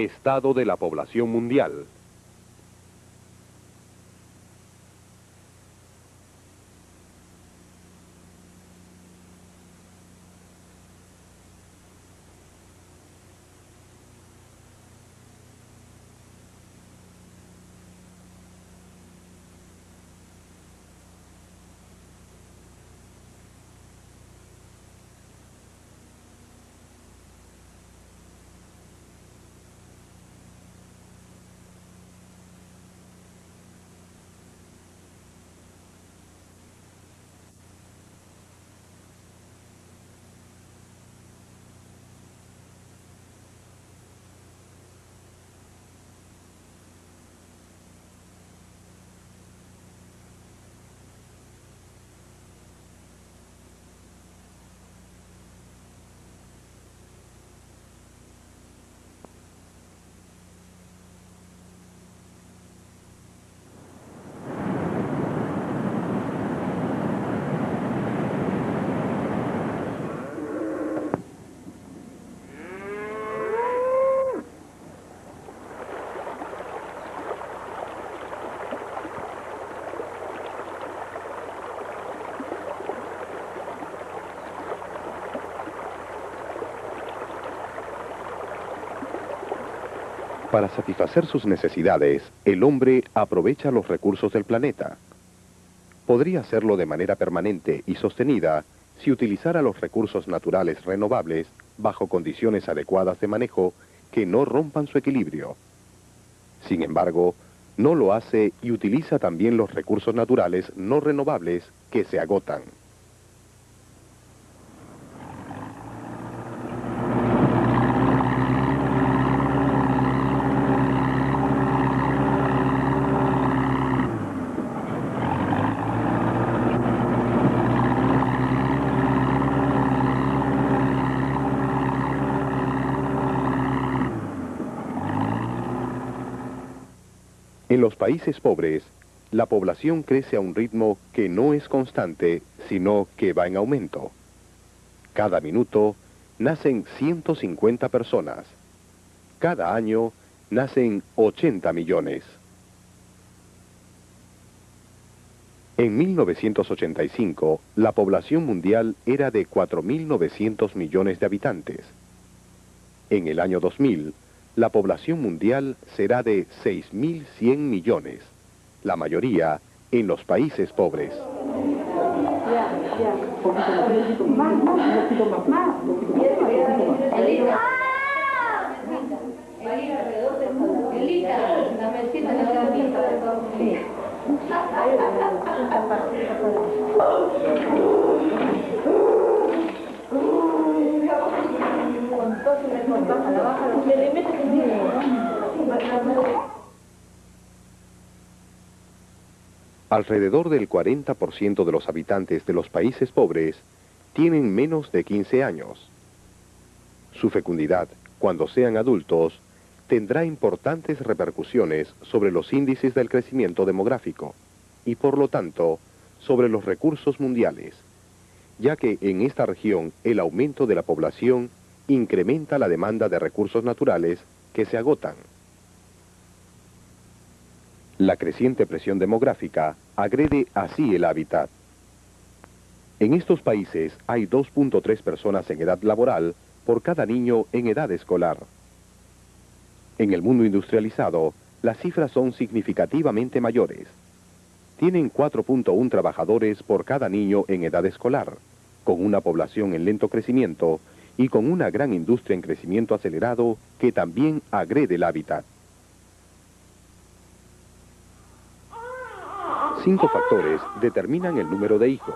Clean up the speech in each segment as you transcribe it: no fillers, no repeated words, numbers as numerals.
Estado de la población mundial. Para satisfacer sus necesidades, el hombre aprovecha los recursos del planeta. Podría hacerlo de manera permanente y sostenida si utilizara los recursos naturales renovables bajo condiciones adecuadas de manejo que no rompan su equilibrio. Sin embargo, no lo hace y utiliza también los recursos naturales no renovables que se agotan. En los países pobres, la población crece a un ritmo que no es constante, sino que va en aumento. Cada minuto nacen 150 personas. Cada año nacen 80 millones. En 1985, la población mundial era de 4.900 millones de habitantes. En el año 2000, la población mundial será de 6.100 millones, la mayoría en los países pobres. Alrededor del 40% de los habitantes de los países pobres tienen menos de 15 años. Su fecundidad, cuando sean adultos, tendrá importantes repercusiones sobre los índices del crecimiento demográfico y, por lo tanto, sobre los recursos mundiales, ya que en esta región el aumento de la población incrementa la demanda de recursos naturales que se agotan. La creciente presión demográfica agrede así el hábitat. En estos países hay 2.3 personas en edad laboral por cada niño en edad escolar. En el mundo industrializado, las cifras son significativamente mayores. Tienen 4.1 trabajadores por cada niño en edad escolar, con una población en lento crecimiento y con una gran industria en crecimiento acelerado que también agrede el hábitat. 5 factores determinan el número de hijos.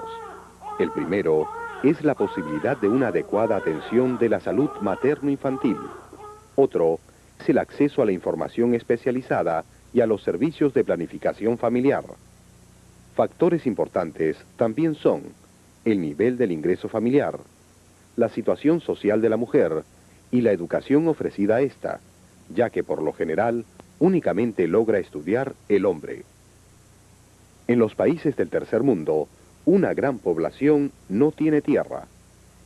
El primero es la posibilidad de una adecuada atención de la salud materno-infantil. Otro es el acceso a la información especializada y a los servicios de planificación familiar. Factores importantes también son el nivel del ingreso familiar, la situación social de la mujer y la educación ofrecida a esta, ya que por lo general únicamente logra estudiar el hombre. En los países del tercer mundo, una gran población no tiene tierra.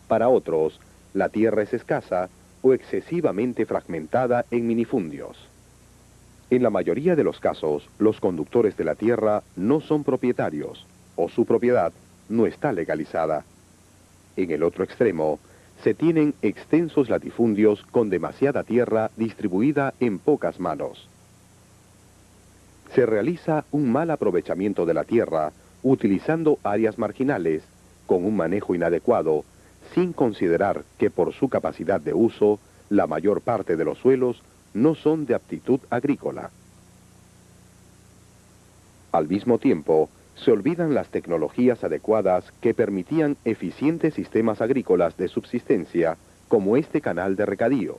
Para otros, la tierra es escasa o excesivamente fragmentada en minifundios. En la mayoría de los casos, los conductores de la tierra no son propietarios, o su propiedad no está legalizada. En el otro extremo, se tienen extensos latifundios con demasiada tierra distribuida en pocas manos. Se realiza un mal aprovechamiento de la tierra utilizando áreas marginales, con un manejo inadecuado, sin considerar que por su capacidad de uso, la mayor parte de los suelos no son de aptitud agrícola. Al mismo tiempo, se olvidan las tecnologías adecuadas que permitían eficientes sistemas agrícolas de subsistencia, como este canal de regadío.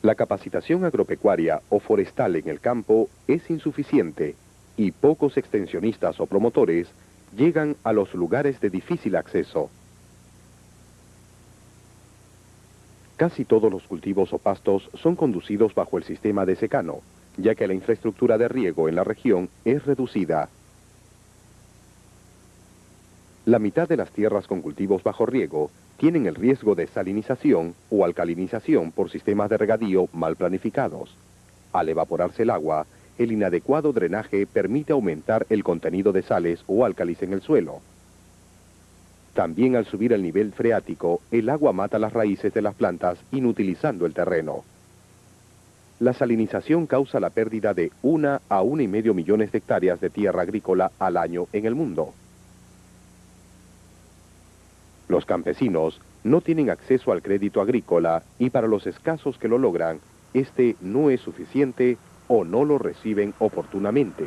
La capacitación agropecuaria o forestal en el campo es insuficiente y pocos extensionistas o promotores llegan a los lugares de difícil acceso. Casi todos los cultivos o pastos son conducidos bajo el sistema de secano, ya que la infraestructura de riego en la región es reducida. La mitad de las tierras con cultivos bajo riego tienen el riesgo de salinización o alcalinización por sistemas de regadío mal planificados. Al evaporarse el agua, el inadecuado drenaje permite aumentar el contenido de sales o álcalis en el suelo. También al subir el nivel freático, el agua mata las raíces de las plantas, inutilizando el terreno. La salinización causa la pérdida de 1 a 1,5 millones de hectáreas de tierra agrícola al año en el mundo. Los campesinos no tienen acceso al crédito agrícola y para los escasos que lo logran, este no es suficiente o no lo reciben oportunamente.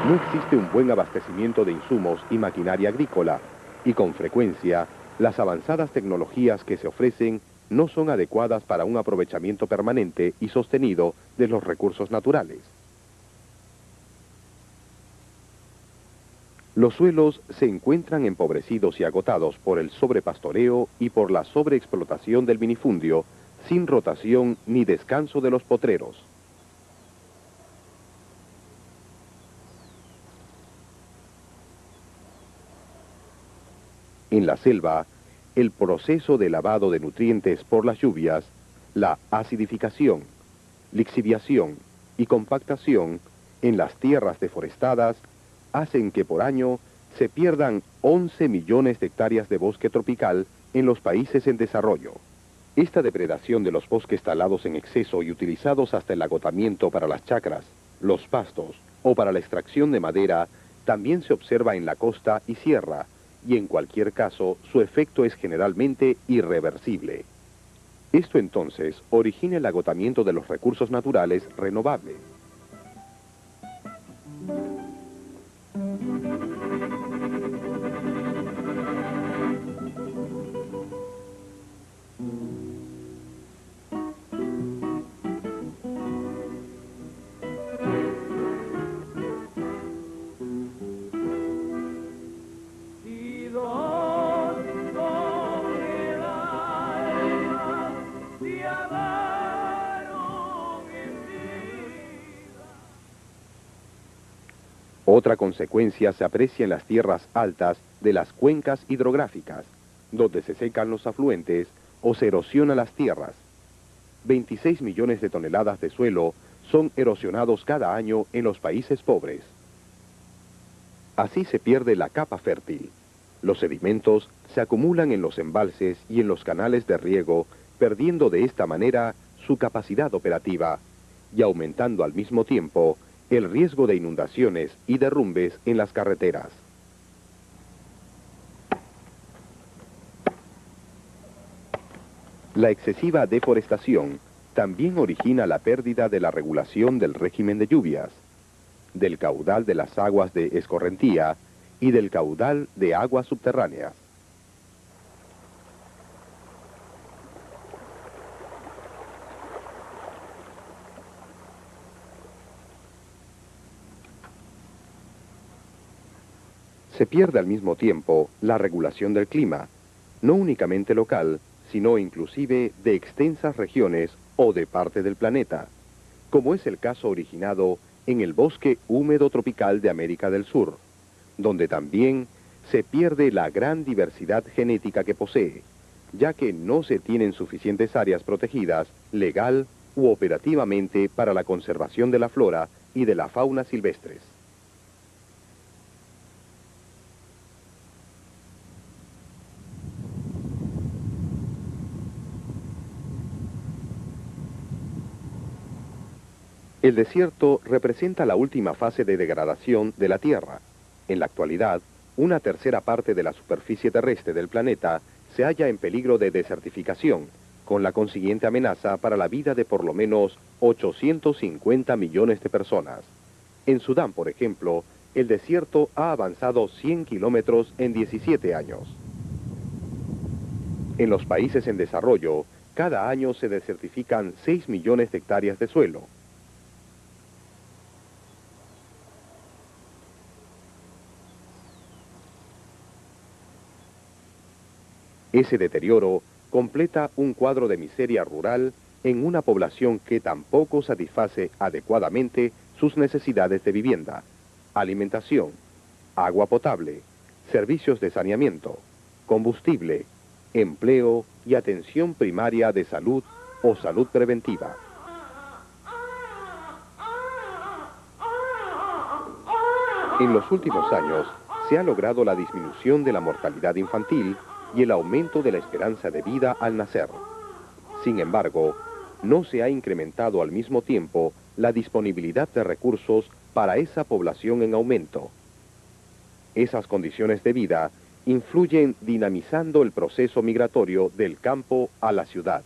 No existe un buen abastecimiento de insumos y maquinaria agrícola y con frecuencia las avanzadas tecnologías que se ofrecen no son adecuadas para un aprovechamiento permanente y sostenido de los recursos naturales. Los suelos se encuentran empobrecidos y agotados por el sobrepastoreo y por la sobreexplotación del minifundio, sin rotación ni descanso de los potreros. En la selva, el proceso de lavado de nutrientes por las lluvias, la acidificación, lixiviación y compactación en las tierras deforestadas hacen que por año se pierdan 11 millones de hectáreas de bosque tropical en los países en desarrollo. Esta depredación de los bosques talados en exceso y utilizados hasta el agotamiento para las chacras, los pastos o para la extracción de madera también se observa en la costa y sierra, y en cualquier caso su efecto es generalmente irreversible. Esto entonces origina el agotamiento de los recursos naturales renovables. Otra consecuencia se aprecia en las tierras altas de las cuencas hidrográficas, donde se secan los afluentes o se erosionan las tierras. 26 millones de toneladas de suelo son erosionados cada año en los países pobres. Así se pierde la capa fértil. Los sedimentos se acumulan en los embalses y en los canales de riego, perdiendo de esta manera su capacidad operativa y aumentando al mismo tiempo el riesgo de inundaciones y derrumbes en las carreteras. La excesiva deforestación también origina la pérdida de la regulación del régimen de lluvias, del caudal de las aguas de escorrentía y del caudal de aguas subterráneas. Se pierde al mismo tiempo la regulación del clima, no únicamente local, sino inclusive de extensas regiones o de parte del planeta, como es el caso originado en el bosque húmedo tropical de América del Sur, donde también se pierde la gran diversidad genética que posee, ya que no se tienen suficientes áreas protegidas, legal u operativamente, para la conservación de la flora y de la fauna silvestres. El desierto representa la última fase de degradación de la Tierra. En la actualidad, una tercera parte de la superficie terrestre del planeta se halla en peligro de desertificación, con la consiguiente amenaza para la vida de por lo menos 850 millones de personas. En Sudán, por ejemplo, el desierto ha avanzado 100 kilómetros en 17 años. En los países en desarrollo, cada año se desertifican 6 millones de hectáreas de suelo. Ese deterioro completa un cuadro de miseria rural en una población que tampoco satisface adecuadamente sus necesidades de vivienda, alimentación, agua potable, servicios de saneamiento, combustible, empleo y atención primaria de salud o salud preventiva. En los últimos años se ha logrado la disminución de la mortalidad infantil y el aumento de la esperanza de vida al nacer. Sin embargo, no se ha incrementado al mismo tiempo la disponibilidad de recursos para esa población en aumento. Esas condiciones de vida influyen dinamizando el proceso migratorio del campo a la ciudad.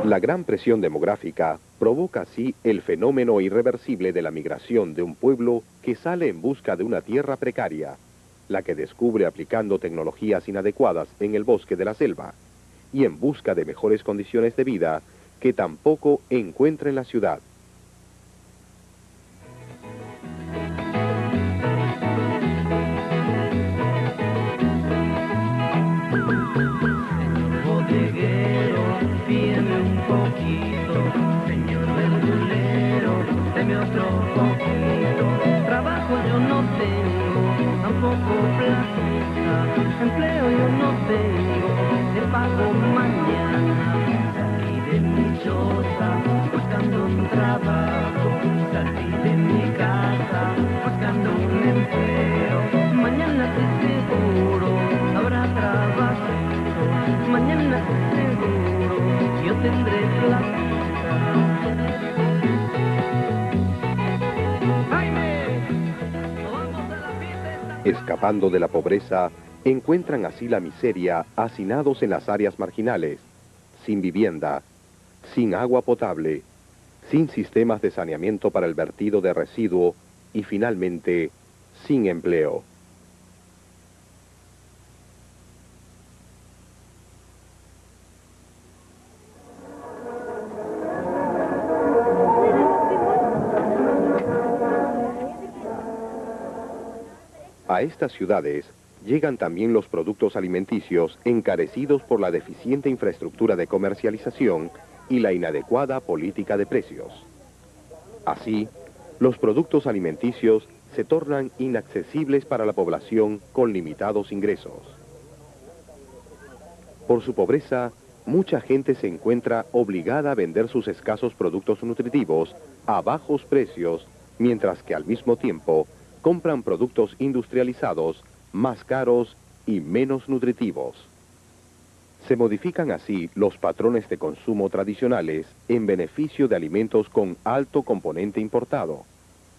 La gran presión demográfica provoca así el fenómeno irreversible de la migración de un pueblo que sale en busca de una tierra precaria, la que descubre aplicando tecnologías inadecuadas en el bosque de la selva, y en busca de mejores condiciones de vida que tampoco encuentra en la ciudad. Empleo yo no tengo, te pago mañana. Salí de mi choza buscando un trabajo, salí de mi casa buscando un empleo. Mañana estoy seguro, habrá trabajo. Mañana estoy seguro, yo tendré plata. Escapando de la pobreza, encuentran así la miseria hacinados en las áreas marginales, sin vivienda, sin agua potable, sin sistemas de saneamiento para el vertido de residuos y finalmente, sin empleo. A estas ciudades llegan también los productos alimenticios encarecidos por la deficiente infraestructura de comercialización y la inadecuada política de precios. Así, los productos alimenticios se tornan inaccesibles para la población con limitados ingresos. Por su pobreza, mucha gente se encuentra obligada a vender sus escasos productos nutritivos a bajos precios, mientras que al mismo tiempo compran productos industrializados más caros y menos nutritivos. Se modifican así los patrones de consumo tradicionales en beneficio de alimentos con alto componente importado,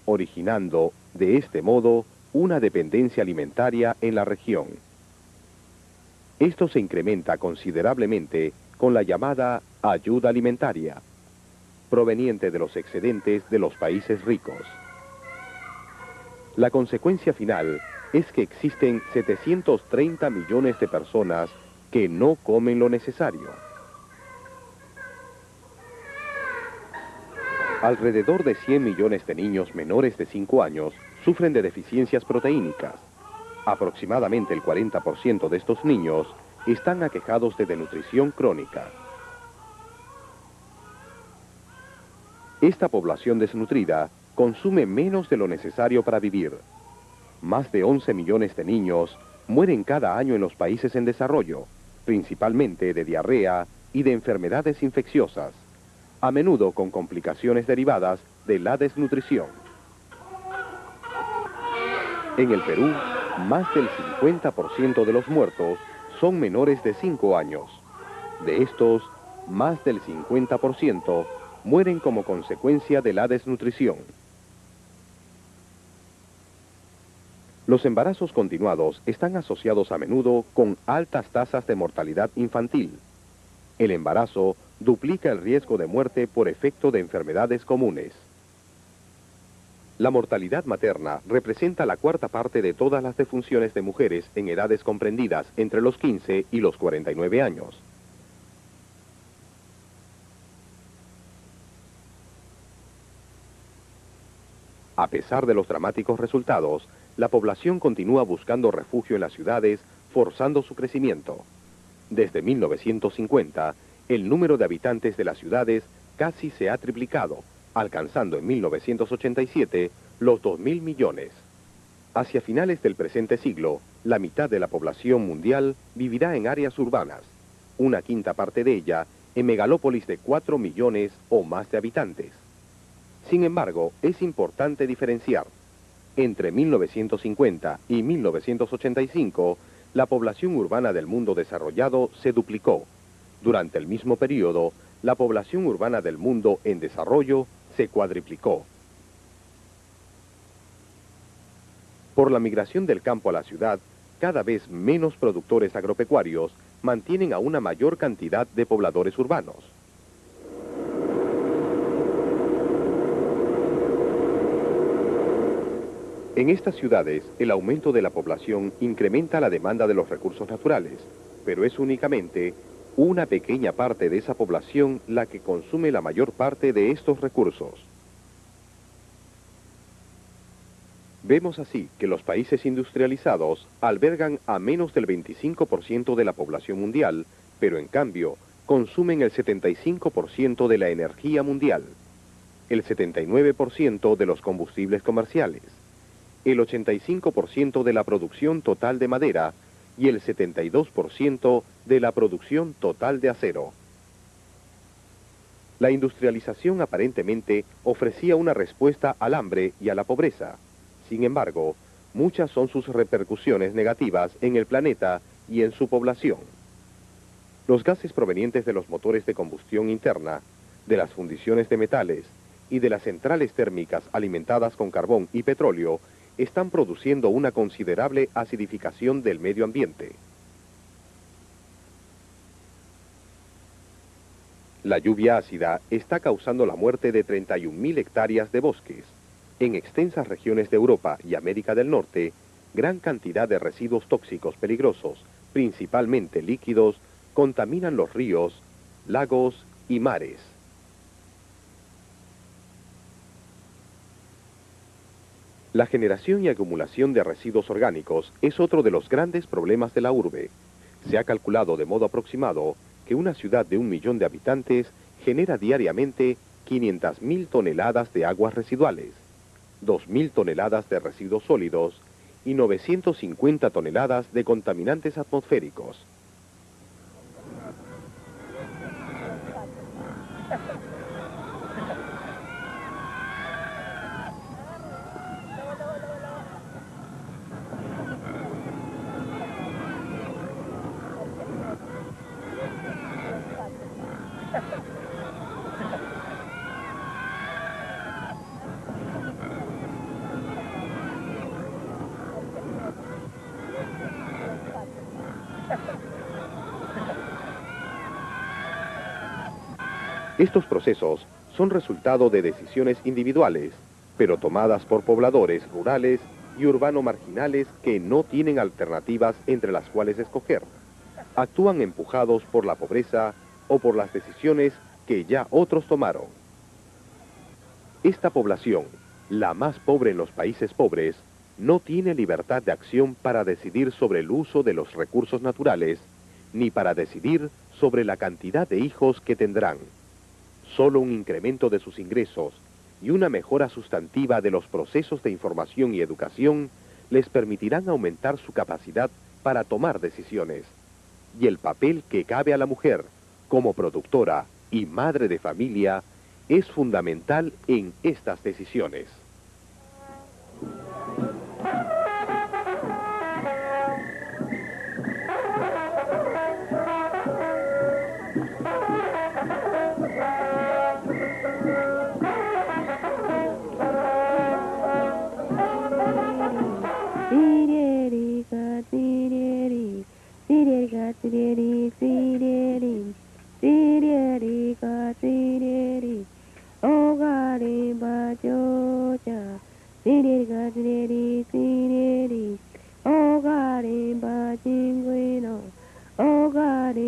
originando de este modo una dependencia alimentaria en la región. Esto se incrementa considerablemente con la llamada ayuda alimentaria, proveniente de los excedentes de los países ricos. La consecuencia final es que existen 730 millones de personas que no comen lo necesario. Alrededor de 100 millones de niños menores de 5 años sufren de deficiencias proteínicas. Aproximadamente el 40% de estos niños están aquejados de desnutrición crónica. Esta población desnutrida consume menos de lo necesario para vivir. Más de 11 millones de niños mueren cada año en los países en desarrollo, principalmente de diarrea y de enfermedades infecciosas, a menudo con complicaciones derivadas de la desnutrición. En el Perú, más del 50% de los muertos son menores de 5 años. De estos, más del 50% mueren como consecuencia de la desnutrición. Los embarazos continuados están asociados a menudo con altas tasas de mortalidad infantil. El embarazo duplica el riesgo de muerte por efecto de enfermedades comunes. La mortalidad materna representa la cuarta parte de todas las defunciones de mujeres en edades comprendidas entre los 15 y los 49 años. A pesar de los dramáticos resultados, la población continúa buscando refugio en las ciudades, forzando su crecimiento. Desde 1950, el número de habitantes de las ciudades casi se ha triplicado, alcanzando en 1987 los 2.000 millones. Hacia finales del presente siglo, la mitad de la población mundial vivirá en áreas urbanas, una quinta parte de ella en megalópolis de 4 millones o más de habitantes. Sin embargo, es importante diferenciar. Entre 1950 y 1985, la población urbana del mundo desarrollado se duplicó. Durante el mismo periodo, la población urbana del mundo en desarrollo se cuadriplicó. Por la migración del campo a la ciudad, cada vez menos productores agropecuarios mantienen a una mayor cantidad de pobladores urbanos. En estas ciudades, el aumento de la población incrementa la demanda de los recursos naturales, pero es únicamente una pequeña parte de esa población la que consume la mayor parte de estos recursos. Vemos así que los países industrializados albergan a menos del 25% de la población mundial, pero en cambio consumen el 75% de la energía mundial, el 79% de los combustibles comerciales, el 85% de la producción total de madera y el 72% de la producción total de acero. La industrialización aparentemente ofrecía una respuesta al hambre y a la pobreza. Sin embargo, muchas son sus repercusiones negativas en el planeta y en su población. Los gases provenientes de los motores de combustión interna, de las fundiciones de metales y de las centrales térmicas alimentadas con carbón y petróleo están produciendo una considerable acidificación del medio ambiente. La lluvia ácida está causando la muerte de 31.000 hectáreas de bosques. En extensas regiones de Europa y América del Norte, gran cantidad de residuos tóxicos peligrosos, principalmente líquidos, contaminan los ríos, lagos y mares. La generación y acumulación de residuos orgánicos es otro de los grandes problemas de la urbe. Se ha calculado de modo aproximado que una ciudad de 1 millón de habitantes genera diariamente 500.000 toneladas de aguas residuales, 2.000 toneladas de residuos sólidos y 950 toneladas de contaminantes atmosféricos. Estos procesos son resultado de decisiones individuales, pero tomadas por pobladores rurales y urbano-marginales que no tienen alternativas entre las cuales escoger. Actúan empujados por la pobreza o por las decisiones que ya otros tomaron. Esta población, la más pobre en los países pobres, no tiene libertad de acción para decidir sobre el uso de los recursos naturales, ni para decidir sobre la cantidad de hijos que tendrán. Solo un incremento de sus ingresos y una mejora sustantiva de los procesos de información y educación les permitirán aumentar su capacidad para tomar decisiones. Y el papel que cabe a la mujer, como productora y madre de familia, es fundamental en estas decisiones. Oh, God,